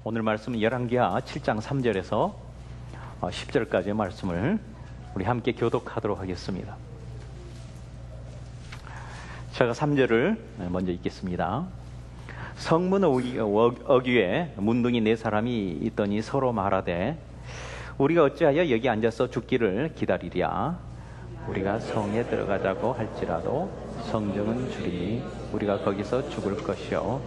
오늘 말씀은 열왕기하 7장 3절에서 10절까지의 말씀을 우리 함께 교독하도록 하겠습니다. 제가 3절을 먼저 읽겠습니다. 성문 어귀에 문둥이 4사람이 있더니 서로 말하되 우리가 어찌하여 여기 앉아서 죽기를 기다리랴. 우리가 성에 들어가자고 할지라도 성정은 주리니 우리가 거기서 죽을 것이요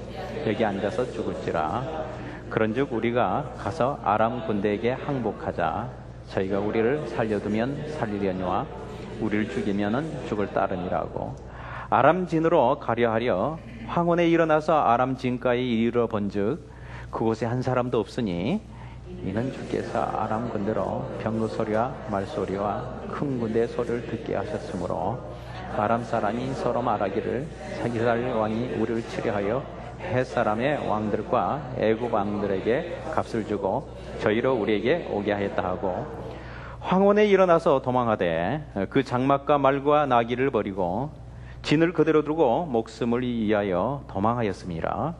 여기 앉아서 죽을지라. 그런즉 우리가 가서 아람 군대에게 항복하자. 저희가 우리를 살려두면 살리려니와 우리를 죽이면은 죽을 따르니라고. 아람 진으로 가려하려 황혼에 일어나서 아람 진가에 이르러 본즉 그곳에 한 사람도 없으니 이는 주께서 아람 군대로 병거 소리와 말소리와 큰 군대 소리를 듣게 하셨으므로 아람 사람이 서로 말하기를 사기살 왕이 우리를 치려하여 헷 사람의 왕들과 애굽 왕들에게 값을 주고 저희로 우리에게 오게 하였다 하고 황혼에 일어나서 도망하되 그 장막과 말과 나귀를 버리고 진을 그대로 두고 목숨을 위하여 도망하였습니다.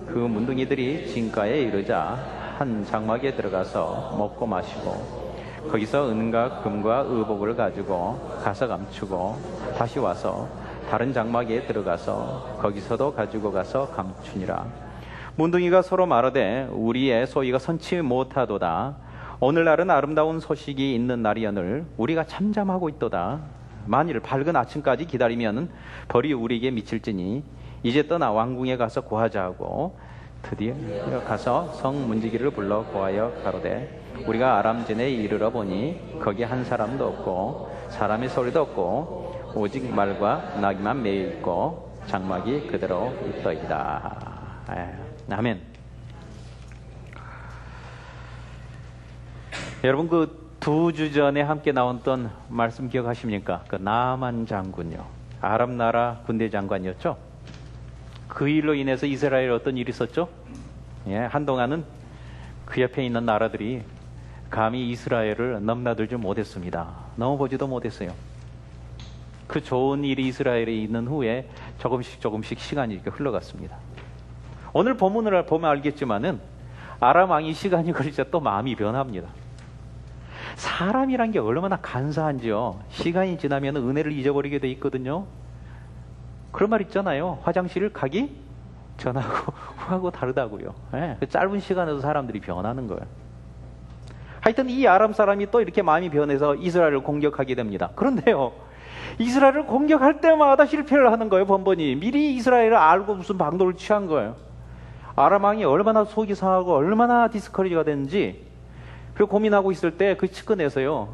그 문둥이들이 진가에 이르자 한 장막에 들어가서 먹고 마시고 거기서 은과 금과 의복을 가지고 가서 감추고 다시 와서 다른 장막에 들어가서 거기서도 가지고 가서 감추니라. 문둥이가 서로 말하되 우리의 소위가 선치 못하도다. 오늘날은 아름다운 소식이 있는 날이여늘 우리가 잠잠하고 있도다. 만일 밝은 아침까지 기다리면 벌이 우리에게 미칠지니 이제 떠나 왕궁에 가서 구하자 하고 드디어 가서 성 문지기를 불러 구하여 가로되 우리가 아람진에 이르러 보니 거기 한 사람도 없고 사람의 소리도 없고 오직 말과 나귀만 매여 있고 장막이 그대로 있더이다. 아멘. 여러분 그 2주 전에 함께 나왔던 말씀 기억하십니까? 그 나만 장군요. 아람 나라 군대 장관이었죠. 그 일로 인해서 이스라엘에 어떤 일이 있었죠? 한동안은 그 옆에 있는 나라들이 감히 이스라엘을 넘나들지 못했습니다. 넘어보지도 못했어요. 그 좋은 일이 이스라엘에 있는 후에 조금씩 시간이 이렇게 흘러갔습니다. 오늘 본문을 보면 알겠지만은 아람 왕이 시간이 걸리자 또 마음이 변합니다. 사람이란 게 얼마나 간사한지요. 시간이 지나면 은혜를 잊어버리게 돼 있거든요. 그런 말 있잖아요. 화장실 가기 전하고 후하고 다르다고요. 그 짧은 시간에도 사람들이 변하는 거예요. 하여튼 이 아람 사람이 또 이렇게 마음이 변해서 이스라엘을 공격하게 됩니다. 그런데요, 이스라엘을 공격할 때마다 실패를 하는 거예요. 번번이 미리 이스라엘을 알고 무슨 방도를 취한 거예요. 아람 왕이 얼마나 속이 상하고 얼마나 디스커리지가 됐는지 그리고 고민하고 있을 때 그 측근에서요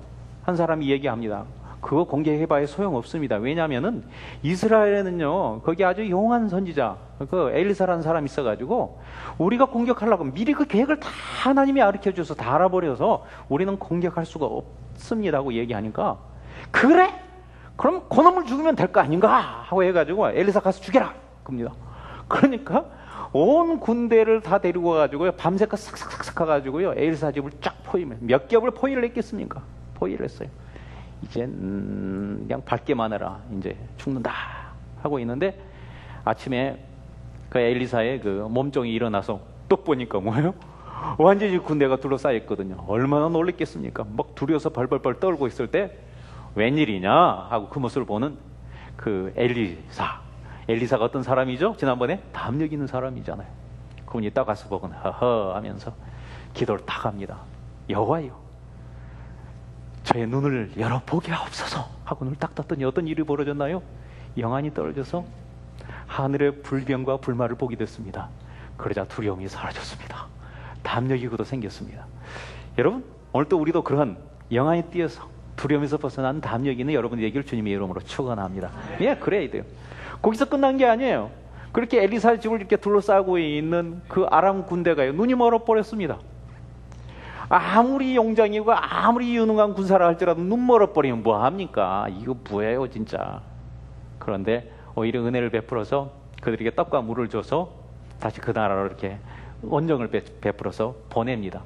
한 사람이 얘기합니다. 그거 공격해봐야 소용없습니다. 왜냐하면은 이스라엘에는요 거기 아주 용한 선지자 그 엘리사라는 사람이 있어가지고 우리가 공격하려고 미리 그 계획을 다 하나님이 가르쳐줘서 다 알아버려서 우리는 공격할 수가 없습니다 하고 얘기하니까 그래? 그럼 그놈을 죽이면 될 거 아닌가 하고 해가지고 엘리사 가서 죽여라 겁니다. 그러니까 온 군대를 다 데리고 가지고요 밤새까 싹싹싹 가가지고요 엘리사 집을 쫙 몇 겹을 포위를 했겠습니까? 포위를 했어요. 이제 그냥 밝게만 해라. 이제 죽는다 하고 있는데 아침에 그 엘리사의 그 몸종이 일어나서 뚝 보니까 뭐예요? 완전히 군대가 둘러싸여 있거든요. 얼마나 놀랬겠습니까? 막 두려워서 벌벌벌 떨고 있을 때 웬일이냐 하고 그 모습을 보는 그 엘리사가 어떤 사람이죠? 지난번에 담력 있는 사람이잖아요. 그분이 딱 가서 보고는 허허 하면서 기도를 딱 합니다. 여호와여 저의 눈을 열어보게 하옵소서 하고 눈을 딱 떴더니 어떤 일이 벌어졌나요? 영안이 떨어져서 하늘의 불병과 불말을 보게 됐습니다. 그러자 두려움이 사라졌습니다. 담력이 그도 생겼습니다. 여러분 오늘 또 우리도 그런 영안이 띄어서 두려움에서 벗어난 담력이 있는 여러분의 얘기를 주님의 이름으로 축원합니다. 그래야 돼요. 거기서 끝난 게 아니에요. 그렇게 엘리사 집을 이렇게 둘러싸고 있는 그 아람 군대가요 눈이 멀어버렸습니다. 아무리 용장이고 아무리 유능한 군사라 할지라도 눈 멀어버리면 뭐합니까? 이거 뭐예요 진짜. 그런데 오히려 은혜를 베풀어서 그들에게 떡과 물을 줘서 다시 그 나라로 이렇게 원정을 베풀어서 보냅니다.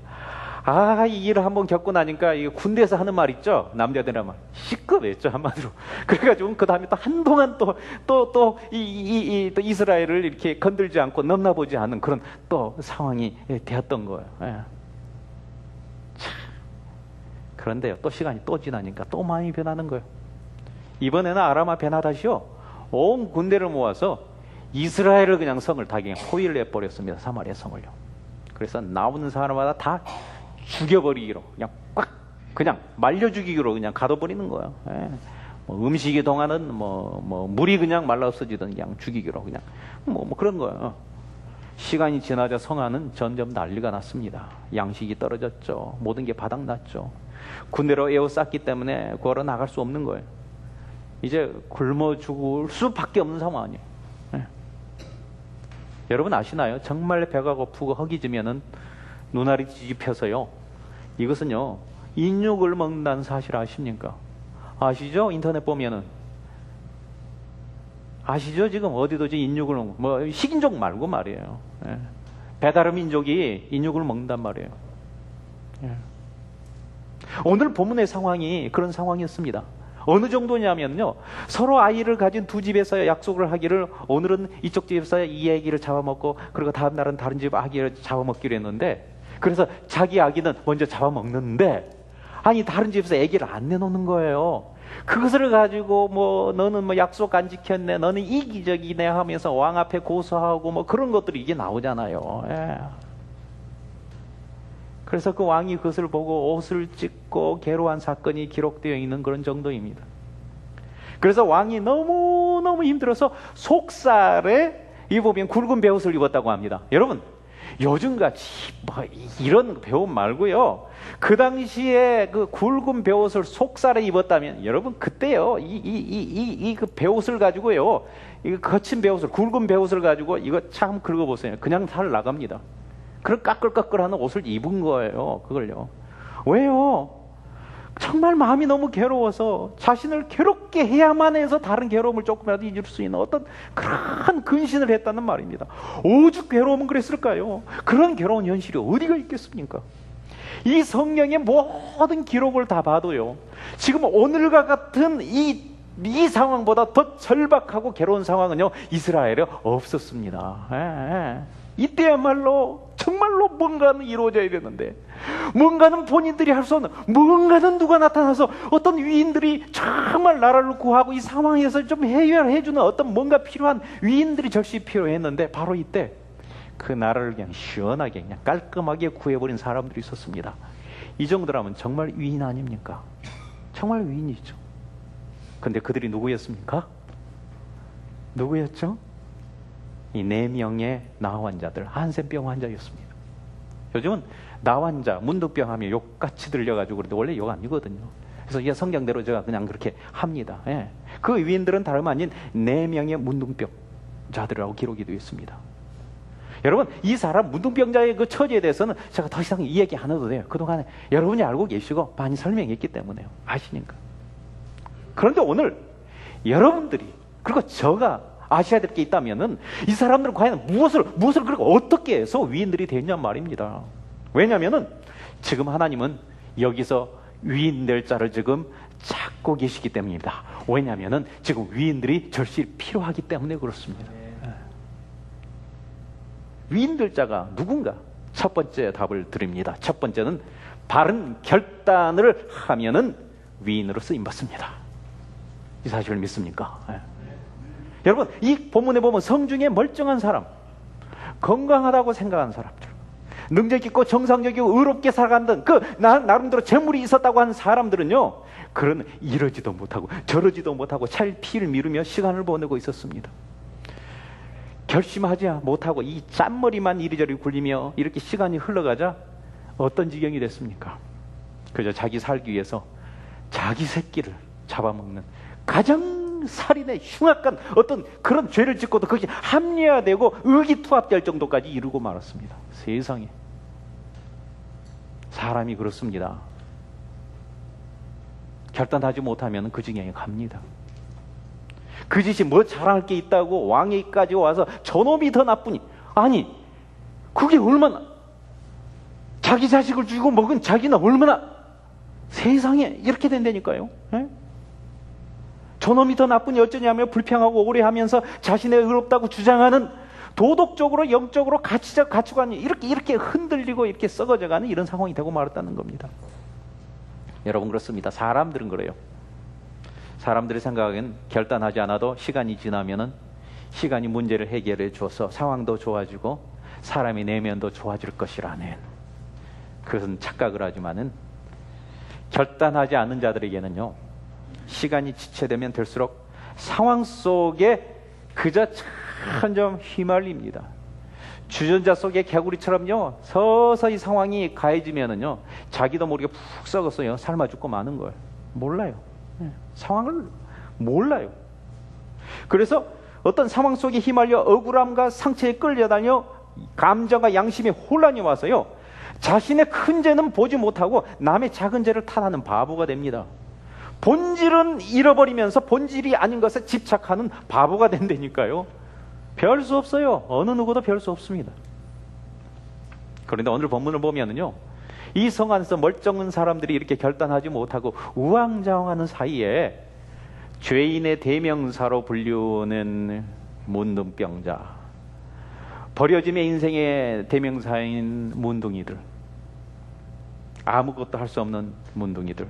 이 일을 한번 겪고 나니까 이게 군대에서 하는 말 있죠? 남자들의 말. 시급했죠, 한마디로. 그래가지고 그 다음에 또 한동안 또 이스라엘을 이렇게 건들지 않고 넘나보지 않는 그런 또 상황이 되었던 거예요. 예. 그런데요, 또 시간이 또 지나니까 또 마음이 변하는 거예요. 이번에는 아람아 베나다시요, 온 군대를 모아서 이스라엘을 그냥 성을 다 그냥 포위를 해버렸습니다. 사마리아 성을요. 그래서 나오는 사람마다 다 죽여버리기로, 그냥 말려 죽이기로 그냥 가둬버리는 거예요. 예. 뭐 음식이 동하는 물이 그냥 말라 없어지든 그냥 죽이기로 그냥 그런 거예요. 시간이 지나자 성안은 점점 난리가 났습니다. 양식이 떨어졌죠. 모든 게 바닥났죠. 군대로 에워쌌기 때문에 걸어 나갈 수 없는 거예요. 이제 굶어 죽을 수밖에 없는 상황이에요. 예. 여러분 아시나요? 정말 배가 고프고 허기지면은 눈알이 뒤집혀서요, 이것은요 인육을 먹는다는 사실 아십니까? 아시죠? 인터넷 보면은 아시죠? 지금 어디도 인육을 식인종 말고 말이에요. 예. 배다른 민족이 인육을 먹는단 말이에요. 예. 오늘 본문의 상황이 그런 상황이었습니다. 어느 정도냐면요, 서로 아이를 가진 두 집에서 약속을 하기를, 오늘은 이쪽 집에서 이 아기를 잡아먹고 그리고 다음 날은 다른 집 아기를 잡아먹기로 했는데, 그래서 자기 아기는 먼저 잡아먹는데, 아니 다른 집에서 아기를 안 내놓는 거예요. 그것을 가지고 너는 약속 안 지켰네, 너는 이기적이네 하면서 왕 앞에 고소하고 그런 것들이 이게 나오잖아요. 예. 그래서 그 왕이 그것을 보고 옷을 찢고 괴로워한 사건이 기록되어 있는 그런 정도입니다. 그래서 왕이 너무너무 힘들어서 속살에 입으면 굵은 베옷을 입었다고 합니다. 여러분, 요즘같이 이런 베옷 말고요, 그 당시에 그 굵은 베옷을 속살에 입었다면, 여러분 그때요 그 베옷을 가지고요, 이 거친 베옷을, 굵은 베옷을 가지고 이거 참 긁어보세요. 그냥 살 나갑니다. 그런 까끌까끌하는 옷을 입은 거예요. 그걸요. 왜요? 정말 마음이 너무 괴로워서 자신을 괴롭게 해야만 해서 다른 괴로움을 조금이라도 잊을 수 있는 어떤 그런 근신을 했다는 말입니다. 오죽 괴로우면 그랬을까요? 그런 괴로운 현실이 어디가 있겠습니까? 이 성경의 모든 기록을 다 봐도요, 지금 오늘과 같은 이 상황보다 더 절박하고 괴로운 상황은요, 이스라엘에 없었습니다. 이때야말로 정말로 뭔가는 이루어져야 되는데, 뭔가는 본인들이 할 수 없는, 뭔가는 누가 나타나서 어떤 위인들이 정말 나라를 구하고 이 상황에서 좀 해결해주는 어떤 뭔가 필요한 위인들이 절실히 필요했는데, 바로 이때 그 나라를 그냥 시원하게 그냥 깔끔하게 구해버린 사람들이 있었습니다. 이 정도라면 정말 위인 아닙니까? 정말 위인이죠. 근데 그들이 누구였습니까? 누구였죠? 이 4명의 나 환자들, 한센병 환자였습니다. 요즘은 나 환자, 문득병 하면 욕같이 들려가지고 그런데 원래 욕 아니거든요. 그래서 이 성경대로 제가 그냥 그렇게 합니다. 예. 그 위인들은 다름 아닌 4명의 문둥병자들이라고 기록이 되어 있습니다. 여러분, 이 사람 문둥병자의 그 처지에 대해서는 제가 더 이상 이 얘기 안 해도 돼요. 그동안에 여러분이 알고 계시고 많이 설명했기 때문에요. 아시니까. 그런데 오늘 여러분들이, 그리고 제가 아셔야 될 게 있다면은, 이 사람들은 과연 무엇을 그리고 어떻게 해서 위인들이 됐냔 말입니다. 왜냐면은 지금 하나님은 여기서 위인될 자를 지금 찾고 계시기 때문입니다. 왜냐면은 지금 위인들이 절실히 필요하기 때문에 그렇습니다. 위인될 자가 누군가? 첫 번째 답을 드립니다. 첫 번째는 바른 결단을 하면은 위인으로 쓰임받습니다. 이 사실을 믿습니까? 여러분, 이 본문에 보면 성중에 멀쩡한 사람, 건강하다고 생각하는 사람들, 능력 있고 정상적이고 의롭게 살아간다는 그 나름대로 재물이 있었다고 하는 사람들은요, 그런 이러지도 못하고 저러지도 못하고 차일피일 미루며 시간을 보내고 있었습니다. 결심하지 못하고 이 짠머리만 이리저리 굴리며 이렇게 시간이 흘러가자 어떤 지경이 됐습니까? 그저 자기 살기 위해서 자기 새끼를 잡아먹는 가장 살인의 흉악한 어떤 그런 죄를 짓고도 그것이 합리화되고 의기투합될 정도까지 이르고 말았습니다. 세상에, 사람이 그렇습니다. 결단하지 못하면 그 지경에 갑니다. 그 짓이 뭐 자랑할 게 있다고 왕에까지 와서 저놈이 더 나쁘니, 아니 그게 얼마나 자기 자식을 죽이고 먹은 자기는 얼마나 세상에 이렇게 된다니까요. 예? 저놈이 더 나쁘니 어쩌냐며 불평하고 오래하면서 자신의 의롭다고 주장하는 도덕적으로 영적으로 가치적 가치관이 이렇게 흔들리고 이렇게 썩어져가는 이런 상황이 되고 말았다는 겁니다. 여러분 그렇습니다. 사람들은 그래요. 사람들이 생각하기엔 결단하지 않아도 시간이 지나면은 시간이 문제를 해결해 줘서 상황도 좋아지고 사람의 내면도 좋아질 것이라는 그것은 착각을 하지만은 결단하지 않는 자들에게는요 시간이 지체되면 될수록 상황 속에 그저 점점 휘말립니다. 주전자 속의 개구리처럼요 서서히 상황이 가해지면은요 자기도 모르게 푹 썩었어요. 삶아 죽고 마는 걸 몰라요. 상황을 몰라요. 그래서 어떤 상황 속에 휘말려 억울함과 상처에 끌려다녀 감정과 양심의 혼란이 와서요 자신의 큰 죄는 보지 못하고 남의 작은 죄를 탓하는 바보가 됩니다. 본질은 잃어버리면서 본질이 아닌 것에 집착하는 바보가 된다니까요. 별 수 없어요. 어느 누구도 별 수 없습니다. 그런데 오늘 본문을 보면은요 이 성 안에서 멀쩡한 사람들이 이렇게 결단하지 못하고 우왕좌왕하는 사이에 죄인의 대명사로 불리우는 문둥병자, 버려짐의 인생의 대명사인 문둥이들, 아무것도 할 수 없는 문둥이들,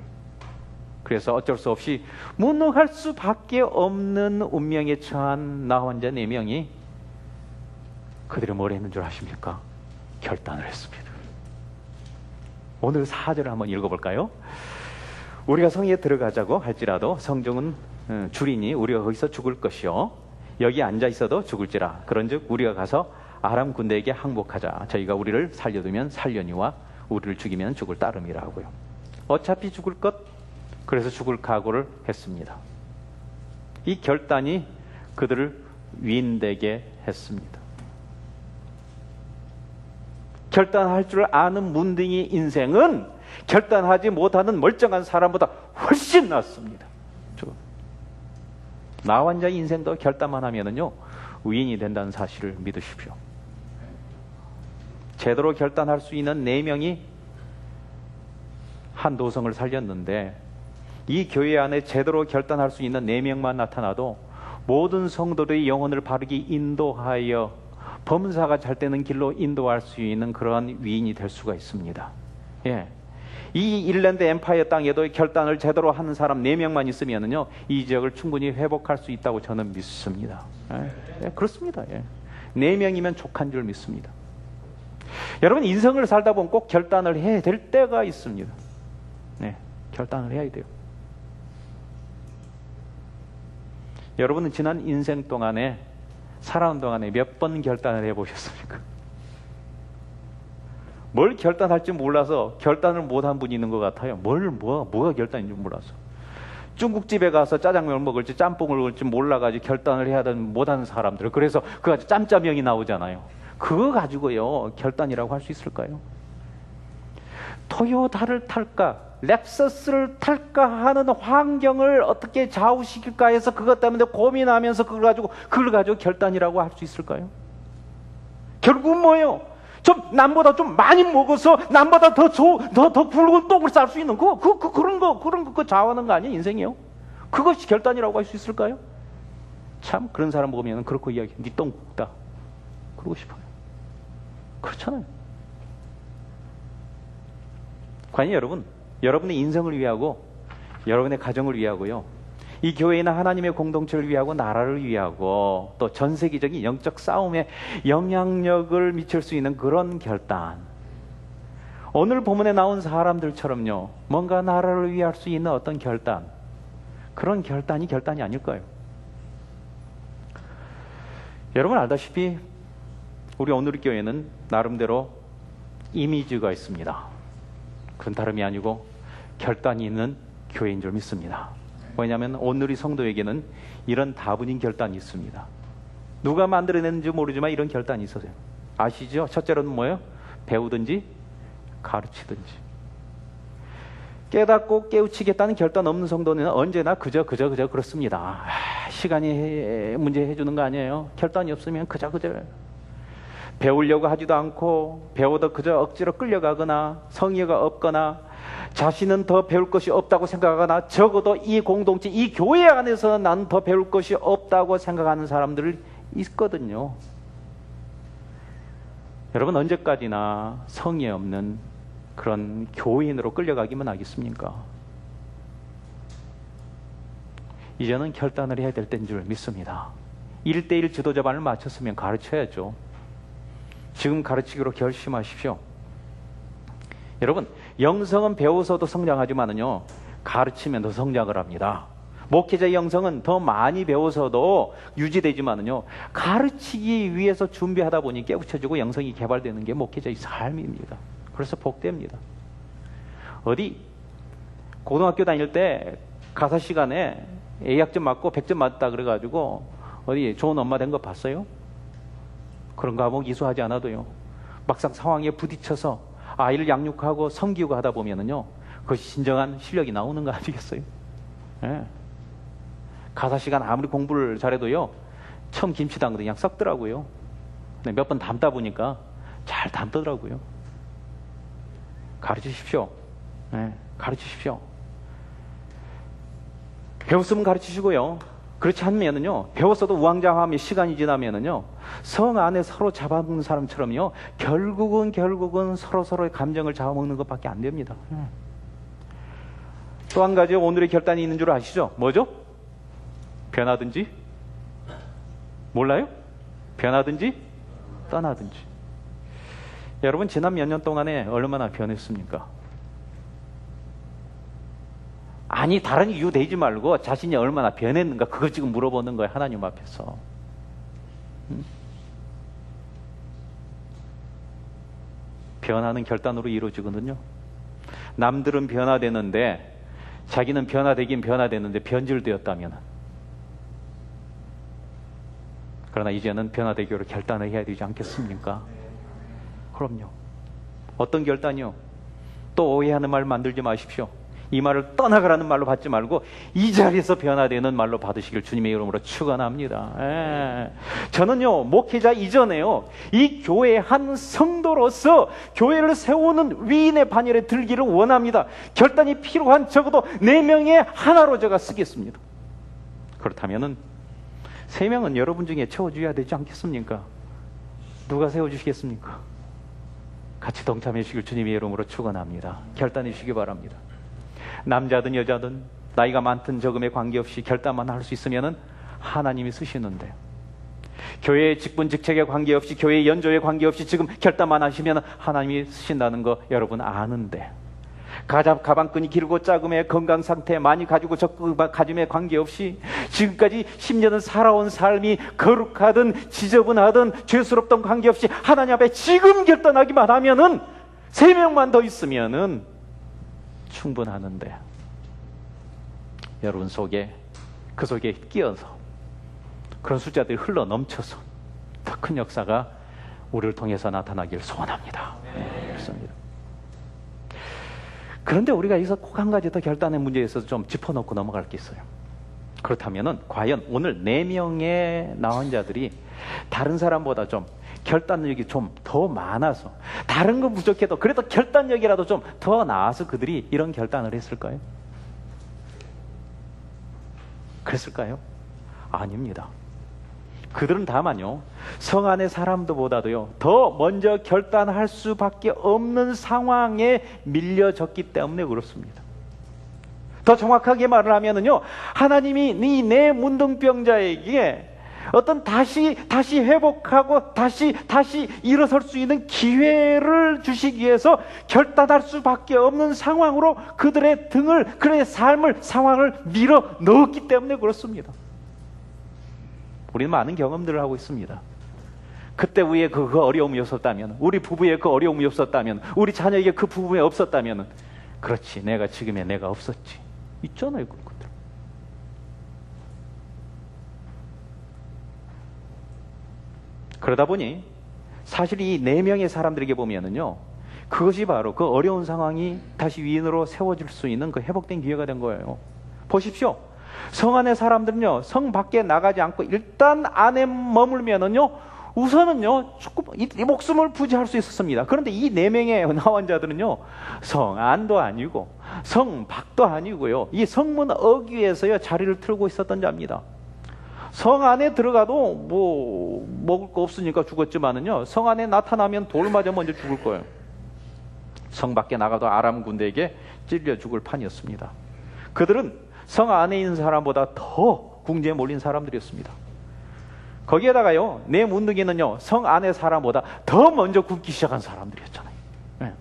그래서 어쩔 수 없이 무능할 수밖에 없는 운명에 처한 나 혼자 4명이 그들이 뭘 했는 줄 아십니까? 결단을 했습니다. 오늘 4절을 한번 읽어볼까요? 우리가 성에 들어가자고 할지라도 성경은 줄이니 우리가 거기서 죽을 것이요 여기 앉아 있어도 죽을지라. 그런즉 우리가 가서 아람 군대에게 항복하자. 저희가 우리를 살려두면 살려니와 우리를 죽이면 죽을 따름이라 하고요. 어차피 죽을 것, 그래서 죽을 각오를 했습니다. 이 결단이 그들을 위인되게 했습니다. 결단할 줄 아는 문둥이 인생은 결단하지 못하는 멀쩡한 사람보다 훨씬 낫습니다. 나 혼자 인생도 결단만 하면은요 위인이 된다는 사실을 믿으십시오. 제대로 결단할 수 있는 4명이 한 도성을 살렸는데 이 교회 안에 제대로 결단할 수 있는 4명만 나타나도 모든 성도들의 영혼을 바르게 인도하여 범사가 잘 되는 길로 인도할 수 있는 그러한 위인이 될 수가 있습니다. 예. 이 일랜드 엠파이어 땅에도 결단을 제대로 하는 사람 4명만 있으면은요 이 지역을 충분히 회복할 수 있다고 저는 믿습니다. 예, 그렇습니다. 예. 4명이면 족한 줄 믿습니다. 여러분 인생을 살다 보면 꼭 결단을 해야 될 때가 있습니다. 네, 결단을 해야 돼요. 여러분은 지난 인생 동안에 살아온 동안에 몇 번 결단을 해보셨습니까? 뭘 결단할지 몰라서 결단을 못한 분이 있는 것 같아요. 뭐가 결단인지 몰라서. 중국집에 가서 짜장면을 먹을지 짬뽕을 먹을지 몰라가지고 결단을 해야 되는 못하는 사람들. 그래서 그거 가지고 짬짜명이 나오잖아요. 그거 가지고요 결단이라고 할 수 있을까요? 토요타를 탈까 렉서스를 탈까 하는 환경을 어떻게 좌우시킬까 해서 그것 때문에 고민하면서 그걸 가지고 결단이라고 할 수 있을까요? 결국은 뭐예요? 남보다 좀 많이 먹어서 남보다 더 굵은 똥을 쌀 수 있는 그런 거 좌우하는 거 아니에요? 인생이요? 그것이 결단이라고 할 수 있을까요? 참 그런 사람 보면 그렇고 이야기해. 네 똥 굵다 그러고 싶어요. 그렇잖아요. 과연 여러분의 인생을 위하고 여러분의 가정을 위하고요 이 교회나 하나님의 공동체를 위하고 나라를 위하고 또 전 세계적인 영적 싸움에 영향력을 미칠 수 있는 그런 결단, 오늘 본문에 나온 사람들처럼요 뭔가 나라를 위할 수 있는 어떤 결단, 그런 결단이 아닐까요? 여러분 알다시피 우리 오늘의 교회는 나름대로 이미지가 있습니다. 그건 다름이 아니고 결단이 있는 교회인 줄 믿습니다. 왜냐하면 오늘의 성도에게는 이런 다분인 결단이 있습니다. 누가 만들어냈는지 모르지만 이런 결단이 있어요. 아시죠? 첫째로는 뭐예요? 배우든지 가르치든지. 깨닫고 깨우치겠다는 결단 없는 성도는 언제나 그저 그렇습니다. 시간이 문제 해주는 거 아니에요? 결단이 없으면 그저 배우려고 하지도 않고 배워도 그저 억지로 끌려가거나 성의가 없거나 자신은 더 배울 것이 없다고 생각하거나 적어도 이 공동체, 이 교회 안에서 난 더 배울 것이 없다고 생각하는 사람들 있거든요. 여러분, 언제까지나 성의 없는 그런 교인으로 끌려가기만 하겠습니까? 이제는 결단을 해야 될 때인 줄 믿습니다. 1대1 지도자반을 마쳤으면 가르쳐야죠. 지금 가르치기로 결심하십시오. 여러분, 영성은 배워서도 성장하지만은요, 가르치면 더 성장을 합니다. 목회자의 영성은 더 많이 배워서도 유지되지만은요, 가르치기 위해서 준비하다 보니 깨우쳐지고 영성이 개발되는 게 목회자의 삶입니다. 그래서 복됩니다. 어디 고등학교 다닐 때 가사 시간에 A학점 맞고 100점 맞다 그래가지고 어디 좋은 엄마 된 거 봤어요? 그런 과목 이수하지 않아도요, 막상 상황에 부딪혀서 아이를 양육하고 섬기고 하다 보면은요, 그것이 진정한 실력이 나오는 거 아니겠어요? 예. 가사 시간 아무리 공부를 잘해도요, 처음 김치 담그도 그냥 썩더라고요. 몇 번 담다 보니까 잘 담더라고요. 가르치십시오. 예. 가르치십시오. 배웠으면 가르치시고요. 그렇지 않으면은요, 배웠어도 우왕좌왕하며 시간이 지나면은요, 성 안에 서로 잡아먹는 사람처럼요, 결국은 서로의 감정을 잡아먹는 것밖에 안 됩니다. 또 한 가지 오늘의 결단이 있는 줄 아시죠? 뭐죠? 변하든지? 몰라요? 변하든지? 떠나든지. 여러분, 지난 몇 년 동안에 얼마나 변했습니까? 아니, 다른 이유 대지 말고 자신이 얼마나 변했는가, 그거 지금 물어보는 거예요, 하나님 앞에서. 변화는 결단으로 이루어지거든요. 남들은 변화되는데 자기는 변화되긴 변화되는데 변질되었다면, 그러나 이제는 변화되기로 결단을 해야 되지 않겠습니까? 그럼요. 어떤 결단이요? 또 오해하는 말 만들지 마십시오. 이 말을 떠나가라는 말로 받지 말고 이 자리에서 변화되는 말로 받으시길 주님의 이름으로 축원합니다. 저는요, 목회자 이전에요, 이 교회의 한 성도로서 교회를 세우는 위인의 반열에 들기를 원합니다. 결단이 필요한 적어도 4명의 하나로 제가 쓰겠습니다. 그렇다면은 3명은 여러분 중에 채워줘야 되지 않겠습니까? 누가 세워주시겠습니까? 같이 동참해 주시길 주님의 이름으로 축원합니다. 결단해 주시기 바랍니다. 남자든 여자든 나이가 많든 적음에 관계없이 결단만 할 수 있으면은 하나님이 쓰시는데, 교회의 직분 직책에 관계없이, 교회의 연조에 관계없이 지금 결단만 하시면 하나님이 쓰신다는 거 여러분 아는데, 가방끈이 길고 작음에 건강 상태 많이 가지고 적고 가짐에 관계없이 지금까지 10년을 살아온 삶이 거룩하든 지저분하든 죄스럽던 관계없이 하나님 앞에 지금 결단하기만 하면은 3명만 더 있으면은 충분하는데, 여러분 속에, 그 속에 끼어서 그런 숫자들이 흘러 넘쳐서 더 큰 역사가 우리를 통해서 나타나길 소원합니다. 그렇습니다. 그런데 우리가 여기서 꼭 한 가지 더 결단의 문제에 있어서 좀 짚어놓고 넘어갈 게 있어요. 그렇다면은 과연 오늘 4명의 나온 자들이 다른 사람보다 좀 결단력이 좀 더 많아서, 다른 건 부족해도 그래도 결단력이라도 좀 더 나아서 그들이 이런 결단을 했을까요? 그랬을까요? 아닙니다. 그들은 다만요, 성 안의 사람들보다도요 더 먼저 결단할 수밖에 없는 상황에 밀려졌기 때문에 그렇습니다. 더 정확하게 말을 하면은요, 하나님이 이 내 문둥병자에게 어떤 다시 회복하고 다시 일어설 수 있는 기회를 주시기 위해서 결단할 수밖에 없는 상황으로 그들의 등을, 그들의 삶을, 상황을 밀어 넣었기 때문에 그렇습니다. 우리는 많은 경험들을 하고 있습니다. 그때 위에 그 어려움이 없었다면, 우리 부부에 그 어려움이 없었다면, 우리 자녀에게 그 부분이 없었다면, 그렇지, 내가 지금의 내가 없었지. 있잖아요, 그런 것들. 그러다 보니 사실 이 4명의 사람들에게 보면은요, 그것이 바로 그 어려운 상황이 다시 위인으로 세워질 수 있는 그 회복된 기회가 된 거예요. 보십시오. 성 안의 사람들은요, 성 밖에 나가지 않고 일단 안에 머물면은요, 우선은요, 이 목숨을 부지할 수 있었습니다. 그런데 이 4명의 나환자들은요, 성안도 아니고 성박도 아니고요, 이 성문 어귀에서요 자리를 틀고 있었던 자입니다. 성 안에 들어가도 뭐 먹을 거 없으니까 죽었지만은요, 성 안에 나타나면 돌 맞아 먼저 죽을 거예요. 성 밖에 나가도 아람 군대에게 찔려 죽을 판이었습니다. 그들은 성 안에 있는 사람보다 더 궁지에 몰린 사람들이었습니다. 거기에다가요, 내 문둥이는요, 성 안의 사람보다 더 먼저 굶기 시작한 사람들이었잖아요. 네.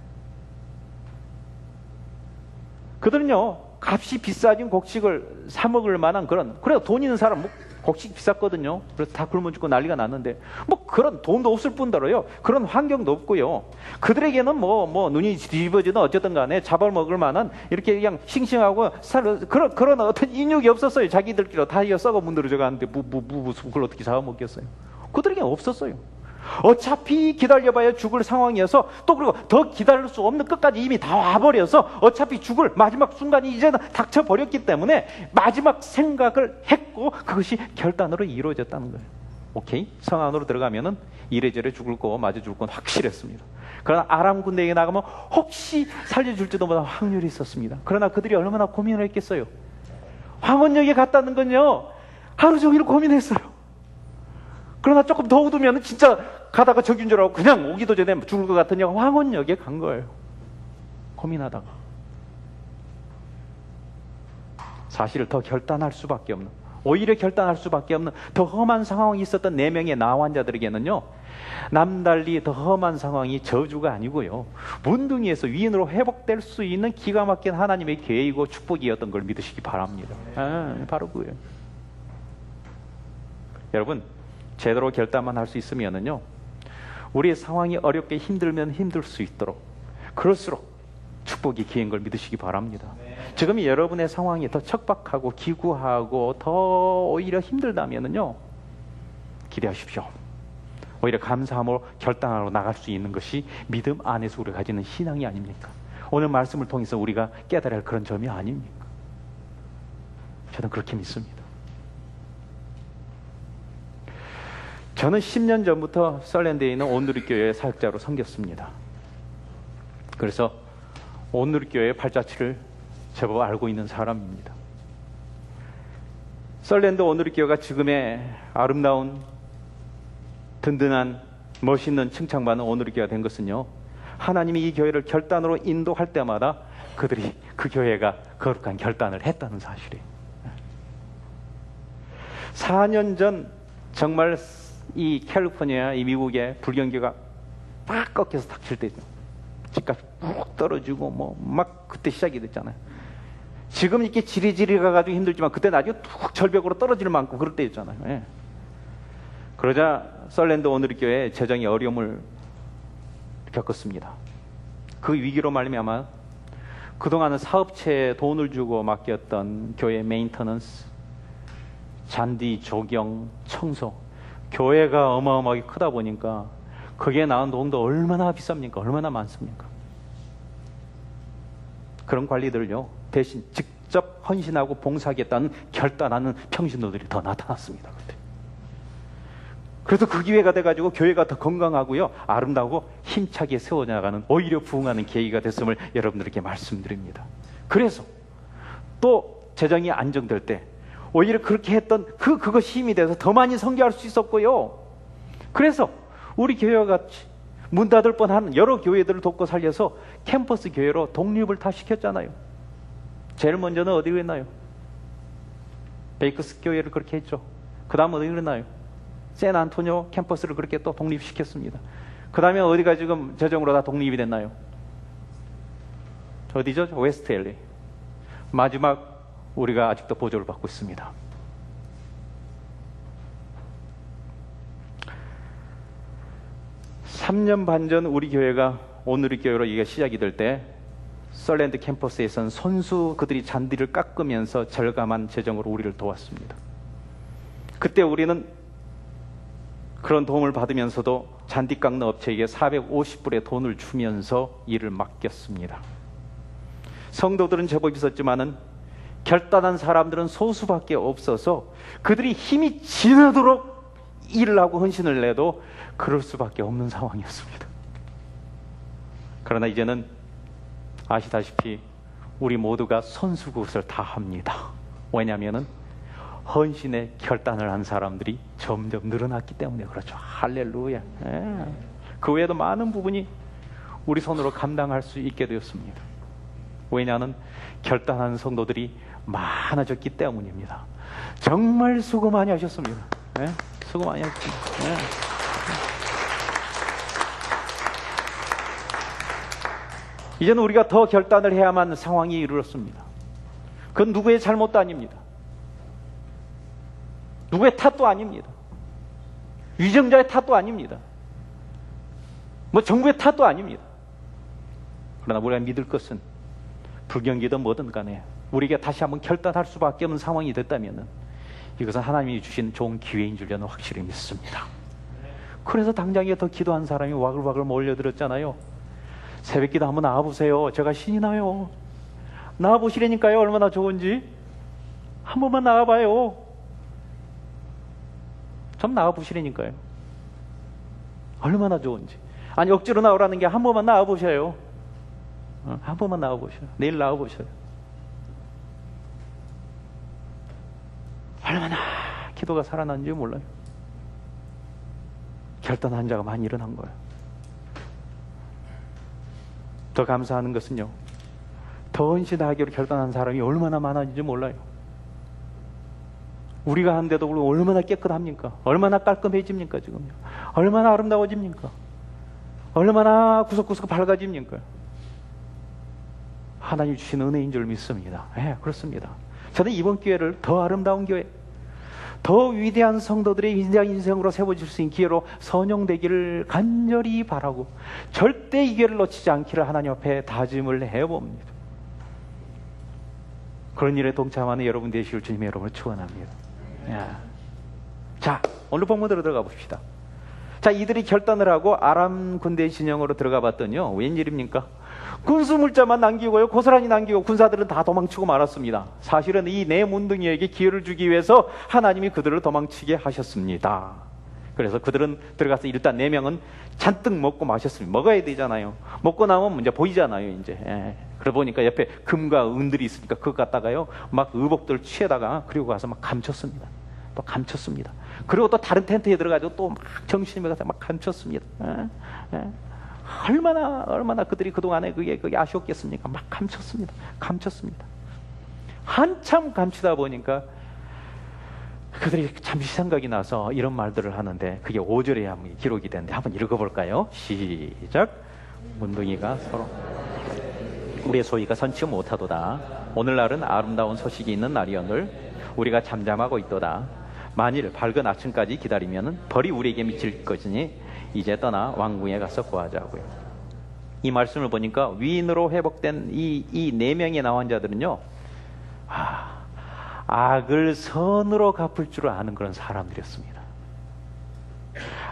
그들은요, 값이 비싸진 곡식을 사 먹을 만한 그래 돈 있는 사람, 곡식 비쌌거든요. 그래서 다 굶어 죽고 난리가 났는데, 그런 돈도 없을 뿐더러요, 그런 환경도 없고요. 그들에게는 눈이 뒤집어지든 어쨌든 간에 잡아먹을 만한 이렇게 그냥 싱싱하고 그런 어떤 인육이 없었어요. 자기들끼리 다 썩어 문드러져 가는데 그걸 어떻게 잡아먹겠어요? 그들에게는 없었어요. 어차피 기다려봐야 죽을 상황이어서, 또 그리고 더 기다릴 수 없는, 끝까지 이미 다 와버려서 어차피 죽을 마지막 순간이 이제는 닥쳐버렸기 때문에 마지막 생각을 했고, 그것이 결단으로 이루어졌다는 거예요. 오케이? 성 안으로 들어가면은 이래저래 죽을 거 맞아 죽을 건 확실했습니다. 그러나 아람 군대에게 나가면 혹시 살려줄지도 모르는 확률이 있었습니다. 그러나 그들이 얼마나 고민을 했겠어요? 황혼역에 갔다는 건요, 하루 종일 고민했어요. 그러나 조금 더 얻으면 진짜 가다가 적인 줄 알고 그냥 오기도 전에 죽을 것 같으냐 황혼역에 간 거예요. 고민하다가. 사실 더 결단할 수밖에 없는, 오히려 결단할 수밖에 없는 더 험한 상황이 있었던 4명의 나환자들에게는요, 남달리 더 험한 상황이 저주가 아니고요, 문둥이에서 위인으로 회복될 수 있는 기가 막힌 하나님의 계획이고 축복이었던 걸 믿으시기 바랍니다. 바로 그거예요. 여러분, 제대로 결단만 할 수 있으면은요, 우리의 상황이 어렵게 힘들면 힘들 수 있도록, 그럴수록 축복이 기회인 걸 믿으시기 바랍니다. 지금 여러분의 상황이 더 척박하고 기구하고 더 오히려 힘들다면은요, 기대하십시오. 오히려 감사함으로 결단하러 나갈 수 있는 것이 믿음 안에서 우리가 가지는 신앙이 아닙니까? 오늘 말씀을 통해서 우리가 깨달아야 할 그런 점이 아닙니까? 저는 그렇게 믿습니다. 저는 10년 전부터 썰랜드에 있는 온누리교회 사역자로 섬겼습니다. 그래서 온누리교회의 발자취를 제법 알고 있는 사람입니다. 썰랜드 온누리교회가 지금의 아름다운 든든한 멋있는 칭찬받는 온누리교회가 된 것은요, 하나님이 이 교회를 결단으로 인도할 때마다 그들이 그 교회가 거룩한 결단을 했다는 사실이에요. 4년 전 정말 이 캘리포니아, 이 미국의 불경기가 막 꺾여서 닥칠 때죠. 집값이 푹 떨어지고 막 그때 시작이 됐잖아요. 지금 이렇게 지리지리 가가지고 힘들지만 그때 나중에 툭 절벽으로 떨어질 만큼 그럴 때였잖아요. 예. 그러자 썰랜드 온누리교회 재정이 어려움을 겪었습니다. 그 위기로 말미암아 그동안은 사업체에 돈을 주고 맡겼던 교회 메인터넌스, 잔디 조경, 청소, 교회가 어마어마하게 크다 보니까 거기에 나온 돈도 얼마나 비쌉니까? 얼마나 많습니까? 그런 관리들을요, 대신 직접 헌신하고 봉사하겠다는 결단하는 평신도들이 더 나타났습니다. 그때. 그래서 그 기회가 돼가지고 교회가 더 건강하고요, 아름다우고 힘차게 세워나가는, 오히려 부흥하는 계기가 됐음을 여러분들에게 말씀드립니다. 그래서 또 재정이 안정될 때 오히려 그렇게 했던 그것이 힘이 돼서 더 많이 선교할 수 있었고요. 그래서 우리 교회와 같이 문 닫을 뻔한 여러 교회들을 돕고 살려서 캠퍼스 교회로 독립을 다 시켰잖아요. 제일 먼저는 어디로 했나요? 베이커스 교회를 그렇게 했죠. 그 다음 어디로 했나요? 샌안토니오 캠퍼스를 그렇게 또 독립시켰습니다. 그 다음에 어디가 지금 재정으로 다 독립이 됐나요? 어디죠? 웨스트 LA. 마지막 우리가 아직도 보조를 받고 있습니다. (3년 반) 전 우리 교회가 온누리교회로 이게 시작이 될 때 썰랜드 캠퍼스에서는 손수 그들이 잔디를 깎으면서 절감한 재정으로 우리를 도왔습니다. 그때 우리는 그런 도움을 받으면서도 잔디 깎는 업체에게 450불의 돈을 주면서 일을 맡겼습니다. 성도들은 제법 있었지만은 결단한 사람들은 소수밖에 없어서 그들이 힘이 지나도록 일을 하고 헌신을 내도 그럴 수밖에 없는 상황이었습니다. 그러나 이제는 아시다시피 우리 모두가 손수굿을 다 합니다. 왜냐하면 헌신의 결단을 한 사람들이 점점 늘어났기 때문에 그렇죠. 할렐루야. 그 외에도 많은 부분이 우리 손으로 감당할 수 있게 되었습니다. 왜냐하면 결단한 성도들이 많아졌기 때문입니다. 정말 수고 많이 하셨습니다. 수고 많이 하셨습니다. 이제는 우리가 더 결단을 해야만 상황이 이르렀습니다. 그건 누구의 잘못도 아닙니다. 누구의 탓도 아닙니다. 위정자의 탓도 아닙니다. 정부의 탓도 아닙니다. 그러나 우리가 믿을 것은 불경기든 뭐든 간에 우리가 다시 한번 결단할 수밖에 없는 상황이 됐다면 이것은 하나님이 주신 좋은 기회인 줄 저는 확실히 믿습니다. 그래서 당장에 더 기도한 사람이 와글와글 몰려들었잖아요. 새벽기도 한번 나와보세요. 제가 신이 나요. 나와보시라니까요. 얼마나 좋은지. 한 번만 나와봐요. 좀 나와보시라니까요. 얼마나 좋은지. 아니 억지로 나오라는 게 한 번만 나와보셔요. 한 번만 나와보셔요. 내일 나와보셔요. 얼마나 기도가 살아난지 몰라요. 결단한 자가 많이 일어난 거예요. 더 감사하는 것은요, 더 헌신하기로 결단한 사람이 얼마나 많았는지 몰라요. 우리가 하는데도 얼마나 깨끗합니까? 얼마나 깔끔해집니까? 지금요. 얼마나 아름다워집니까? 얼마나 구석구석 밝아집니까? 하나님 주신 은혜인 줄 믿습니다. 그렇습니다. 저는 이번 기회를 더 아름다운 기회, 더 위대한 성도들의 위대한 인생으로 세워질 수 있는 기회로 선용되기를 간절히 바라고 절대 이 기회를 놓치지 않기를 하나님 앞에 다짐을 해봅니다. 그런 일에 동참하는 여러분 되시길 주님의 여러분을 축원합니다. 자, 오늘 본문으로 들어가 봅시다. 자, 이들이 결단을 하고 아람 군대 진영으로 들어가 봤더니요, 웬일입니까? 군수물자만 남기고요, 고스란히 남기고 군사들은 다 도망치고 말았습니다. 사실은 이 네 문둥이에게 기회를 주기 위해서 하나님이 그들을 도망치게 하셨습니다. 그래서 그들은 들어가서 일단 4명은 잔뜩 먹고 마셨습니다. 먹어야 되잖아요. 먹고 나면 이제 보이잖아요, 이제. 그러다 보니까 옆에 금과 은들이 있으니까 그거 갖다가요, 막 의복들 취해다가 그리고 가서 막 감췄습니다. 또 감췄습니다. 그리고 또 다른 텐트에 들어가지고 또 막 정신이 가서 막 감췄습니다. 얼마나 그들이 그동안에 그게 아쉬웠겠습니까? 막 감췄습니다. 한참 감추다 보니까 그들이 잠시 생각이 나서 이런 말들을 하는데 그게 5절에 한번 기록이 되는데 한번 읽어볼까요? 시작. 문둥이가 서로 우리의 소위가 선치 못하도다. 오늘날은 아름다운 소식이 있는 날이오늘 우리가 잠잠하고 있도다. 만일 밝은 아침까지 기다리면 벌이 우리에게 미칠 것이니 이제 떠나 왕궁에 가서 구하자고요. 이 말씀을 보니까 위인으로 회복된 이 4명의 나온 자들은요, 악을 선으로 갚을 줄 아는 그런 사람들이었습니다.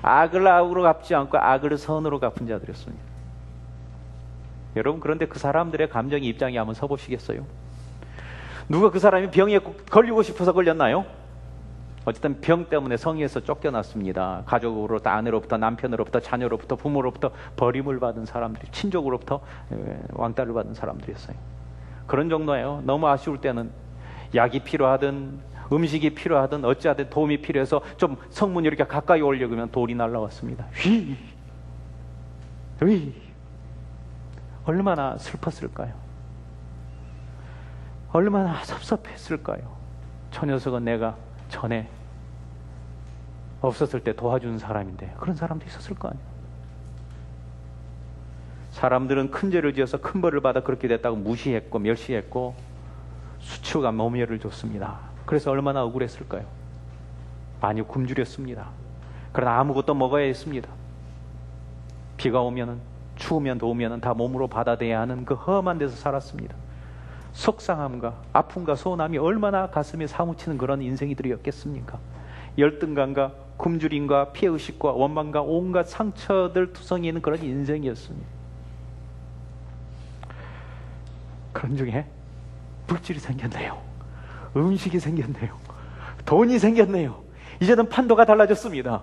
악을 악으로 갚지 않고 악을 선으로 갚은 자들이었습니다. 여러분, 그런데 그 사람들의 감정의 입장에 한번 서보시겠어요? 누가 그 사람이 병에 걸리고 싶어서 걸렸나요? 어쨌든 병 때문에 성에서 쫓겨났습니다. 가족으로부터, 아내로부터, 남편으로부터, 자녀로부터, 부모로부터 버림을 받은 사람들이, 친족으로부터 왕따를 받은 사람들이었어요. 그런 정도예요. 너무 아쉬울 때는 약이 필요하든 음식이 필요하든 어찌하든 도움이 필요해서 좀 성문 이렇게 가까이 오려고 하면 돌이 날라왔습니다. 휘! 얼마나 슬펐을까요? 얼마나 섭섭했을까요? 저 녀석은 내가 전에 없었을 때 도와준 사람인데 그런 사람도 있었을 거 아니에요. 사람들은 큰 죄를 지어서 큰 벌을 받아 그렇게 됐다고 무시했고 멸시했고 수치가 모멸을 줬습니다. 그래서 얼마나 억울했을까요? 많이 굶주렸습니다. 그러나 아무것도 먹어야 했습니다. 비가 오면은, 추우면 더우면 다 몸으로 받아들여야 하는 그 험한 데서 살았습니다. 속상함과 아픔과 서운함이 얼마나 가슴에 사무치는 그런 인생이들이었겠습니까? 열등감과 굶주림과 피해의식과 원망과 온갖 상처들 투성이 있는 그런 인생이었습니다. 그런 중에 물질이 생겼네요. 음식이 생겼네요. 돈이 생겼네요. 이제는 판도가 달라졌습니다.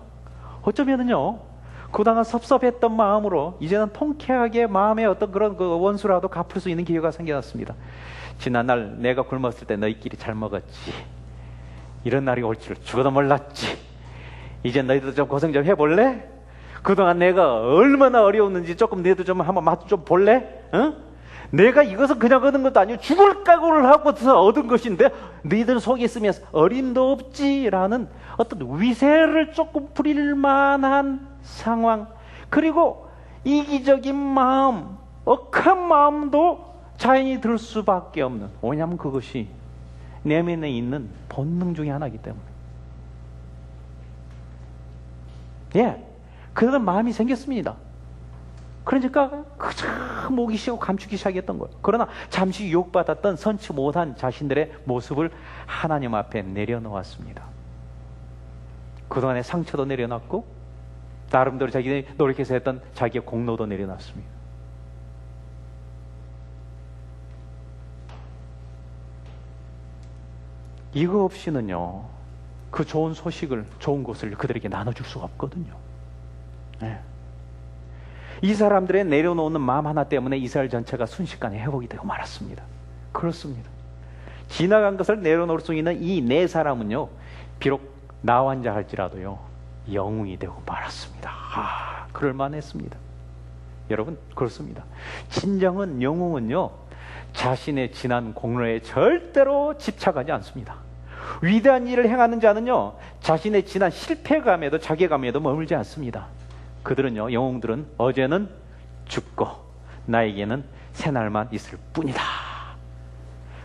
어쩌면은요, 그동안 섭섭했던 마음으로 이제는 통쾌하게 마음의 어떤 그런 그 원수라도 갚을 수 있는 기회가 생겨났습니다. 지난날 내가 굶었을 때 너희끼리 잘 먹었지. 이런 날이 올 줄 죽어도 몰랐지. 이제 너희도 좀 고생 좀 해볼래? 그동안 내가 얼마나 어려웠는지 조금 너희도 좀 한번 맛 좀 볼래? 응? 내가 이것은 그냥 얻은 것도 아니고 죽을 각오를 하고서 얻은 것인데 너희들 속에 있으면 어림도 없지라는 어떤 위세를 조금 부릴 만한 상황, 그리고 이기적인 마음, 억한 마음도 자연히 들 수밖에 없는, 왜냐하면 그것이 내면에 있는 본능 중에 하나이기 때문에. 예, 그런 마음이 생겼습니다. 그러니까 그저 목이 쉬고 감추기 시작했던 거예요. 그러나 잠시 유혹받았던 선치 못한 자신들의 모습을 하나님 앞에 내려놓았습니다. 그동안의 상처도 내려놨고 나름대로 자기들이 노력해서 했던 자기의 공로도 내려놨습니다. 이거 없이는요, 그 좋은 소식을, 좋은 것을 그들에게 나눠줄 수가 없거든요. 네. 이 사람들의 내려놓는 마음 하나 때문에 이스라엘 전체가 순식간에 회복이 되고 말았습니다. 그렇습니다. 지나간 것을 내려놓을 수 있는 이 네 사람은요, 비록 나환자 할지라도요, 영웅이 되고 말았습니다. 그럴만했습니다. 여러분, 그렇습니다. 진정한 영웅은요, 자신의 지난 공로에 절대로 집착하지 않습니다. 위대한 일을 행하는 자는요, 자신의 지난 실패감에도 자괴감에도 머물지 않습니다. 그들은요, 영웅들은 어제는 죽고 나에게는 새날만 있을 뿐이다.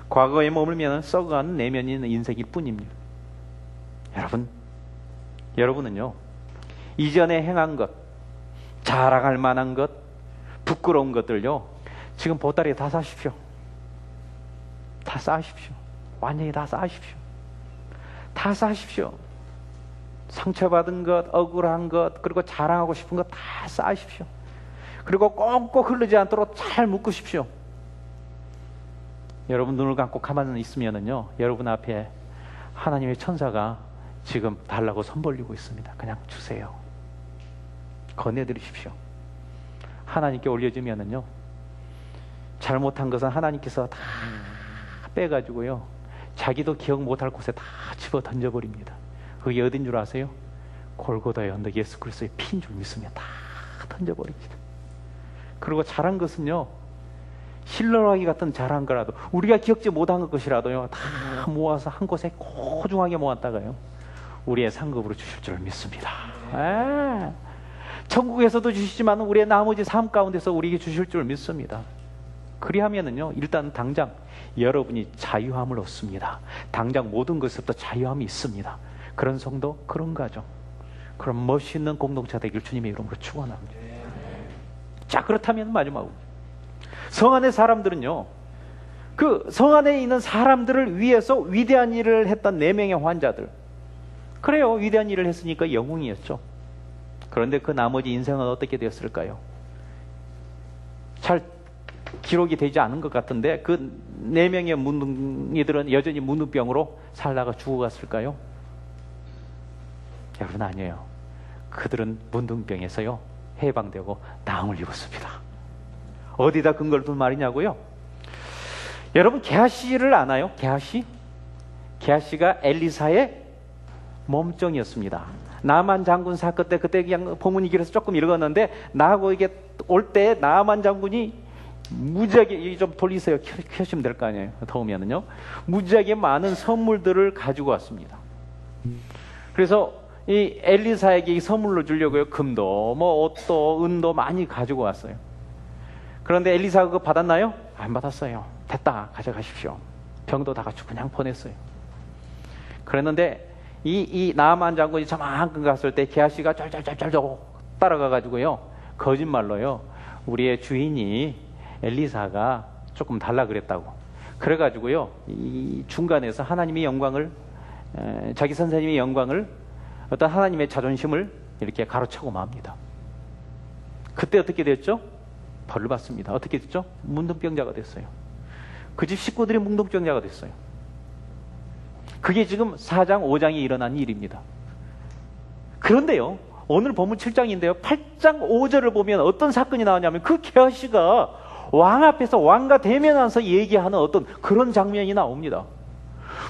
과거에 머물면 썩어가는 내면이 있는 인생일 뿐입니다. 여러분은요, 이전에 행한 것, 자랑할 만한 것, 부끄러운 것들요, 지금 보따리에 다 싸십시오. 다 쌓으십시오. 완전히 다 쌓으십시오. 다 쌓으십시오. 상처받은 것, 억울한 것, 그리고 자랑하고 싶은 것 다 쌓으십시오. 그리고 꼭꼭 흐르지 않도록 잘 묶으십시오. 여러분 눈을 감고 가만히 있으면은요, 여러분 앞에 하나님의 천사가 지금 달라고 손 벌리고 있습니다. 그냥 주세요. 건네드리십시오. 하나님께 올려주면은요, 잘못한 것은 하나님께서 다 빼가지고요, 자기도 기억 못할 곳에 다 집어 던져버립니다. 그게 어딘 줄 아세요? 골고다의 언덕 예수 그리스도의 피인 줄 믿으면 다 던져버립니다. 그리고 잘한 것은요, 실러라기 같은 잘한 거라도, 우리가 기억지 못한 것이라도요, 다 모아서 한 곳에 고중하게 모았다가요, 우리의 상급으로 주실 줄 믿습니다. 천국에서도 주시지만 우리의 나머지 삶 가운데서 우리에게 주실 줄 믿습니다. 그리하면은요, 일단 당장 여러분이 자유함을 얻습니다. 당장 모든 것에서부터 자유함이 있습니다. 그런 성도, 그런 가정, 그런 멋있는 공동체 되길 주님의 이름으로 축원합니다. 자, 그렇다면 마지막으로 성 안의 사람들은요, 그 성 안에 있는 사람들을 위해서 위대한 일을 했던 4명의 환자들, 그래요, 위대한 일을 했으니까 영웅이었죠. 그런데 그 나머지 인생은 어떻게 되었을까요? 잘 기록이 되지 않은 것 같은데 그 4명의 문둥이들은 여전히 문둥병으로 살다가 죽어갔을까요? 여러분, 아니에요. 그들은 문둥병에서요, 해방되고 나음을 입었습니다. 어디다 근거를 둔 말이냐고요? 여러분, 게하시를 아나요? 게하시가 엘리사의 몸종이었습니다. 나만 장군 사건 때, 그때 그냥 본문이 길어서 조금 읽었는데, 나하고 이게 올 때 나만 장군이 무지하게, 좀 돌리세요. 켜시면 될 거 아니에요. 더우면은요. 무지하게 많은 선물들을 가지고 왔습니다. 그래서 이 엘리사에게 이 선물로 주려고요, 금도, 뭐 옷도, 은도 많이 가지고 왔어요. 그런데 엘리사가 그거 받았나요? 안 받았어요. 됐다, 가져가십시오. 병도 다 갖추고 그냥 보냈어요. 그랬는데 이 나아만 장군이 저만큼 갔을 때 게하시가 쩔쩔쩔쩔 따라가가지고요, 거짓말로요, 우리의 주인이 엘리사가 조금 달라 그랬다고, 그래가지고요, 이 중간에서 하나님의 영광을, 자기 선생님의 영광을, 어떤 하나님의 자존심을 이렇게 가로차고 맙니다. 그때 어떻게 됐죠? 벌을 받습니다. 어떻게 됐죠? 문둥병자가 됐어요. 그 집 식구들이 문둥병자가 됐어요. 그게 지금 4장 5장에 일어난 일입니다. 그런데요, 오늘 본문 7장인데요, 8장 5절을 보면 어떤 사건이 나오냐면 그 게하시가 왕 앞에서 왕과 대면하면서 얘기하는 어떤 그런 장면이 나옵니다.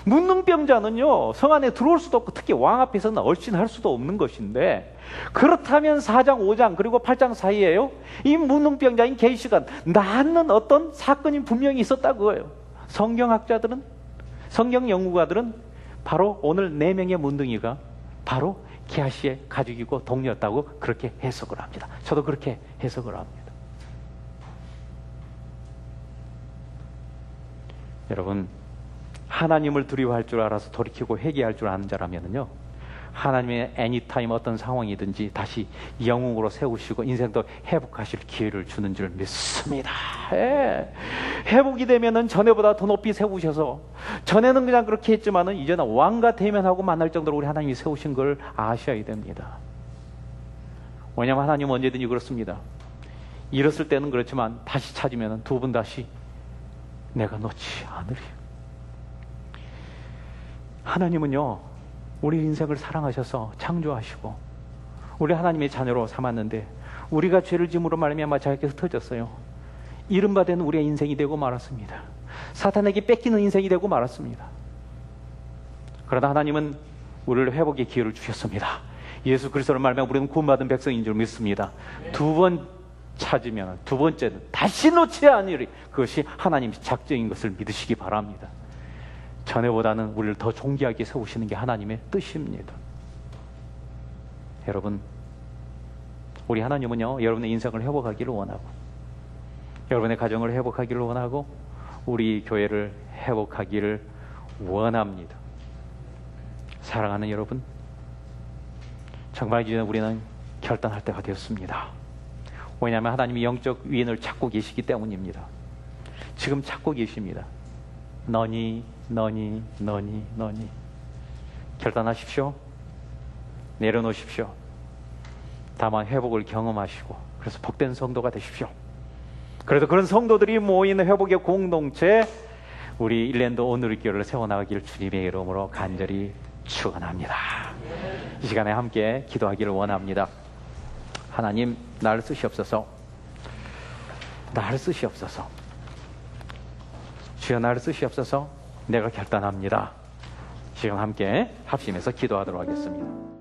문둥병자는요, 성 안에 들어올 수도 없고 특히 왕 앞에서는 얼씬할 수도 없는 것인데, 그렇다면 4장 5장 그리고 8장 사이에요, 이 문둥병자인 게하시가 낳는 어떤 사건이 분명히 있었다고요. 성경학자들은, 성경 연구가들은 바로 오늘 4명의 문둥이가 바로 게하시의 가족이고 동료였다고 그렇게 해석을 합니다. 저도 그렇게 해석을 합니다. 여러분, 하나님을 두려워할 줄 알아서 돌이키고 회개할 줄 아는 자라면요, 하나님의 애니타임 어떤 상황이든지 다시 영웅으로 세우시고 인생도 회복하실 기회를 주는 줄 믿습니다. 예. 회복이 되면은 전에보다 더 높이 세우셔서, 전에는 그냥 그렇게 했지만은 이제는 왕과 대면하고 만날 정도로 우리 하나님이 세우신 걸 아셔야 됩니다. 왜냐하면 하나님은 언제든지 그렇습니다. 잃었을 때는 그렇지만 다시 찾으면은 2번 다시 내가 놓지 않으리. 하나님은요, 우리 인생을 사랑하셔서 창조하시고 우리 하나님의 자녀로 삼았는데, 우리가 죄를 지음으로 말미암아 자기에게 흩어졌어요. 이른바된 우리의 인생이 되고 말았습니다. 사탄에게 뺏기는 인생이 되고 말았습니다. 그러나 하나님은 우리를 회복의 기회를 주셨습니다. 예수 그리스도를 말미암아 우리는 구원받은 백성인 줄 믿습니다. 2번 찾으면, 2번째는 다시 놓지 않으리. 그것이 하나님 작정인 것을 믿으시기 바랍니다. 전에보다는 우리를 더 존귀하게 세우시는 게 하나님의 뜻입니다. 여러분, 우리 하나님은요, 여러분의 인생을 회복하기를 원하고, 여러분의 가정을 회복하기를 원하고, 우리 교회를 회복하기를 원합니다. 사랑하는 여러분, 정말 이제 우리는 결단할 때가 되었습니다. 왜냐하면 하나님이 영적 위인을 찾고 계시기 때문입니다. 지금 찾고 계십니다. 너니 결단하십시오. 내려놓으십시오. 다만 회복을 경험하시고, 그래서 복된 성도가 되십시오. 그래서 그런 성도들이 모이는 회복의 공동체, 우리 일랜드 오늘교회를 세워나가기를 주님의 이름으로 간절히 축원합니다. 이 시간에 함께 기도하기를 원합니다. 하나님, 나를 쓰시옵소서. 나를 쓰시옵소서. 주여, 나를 쓰시옵소서. 내가 결단합니다. 지금 함께 합심해서 기도하도록 하겠습니다.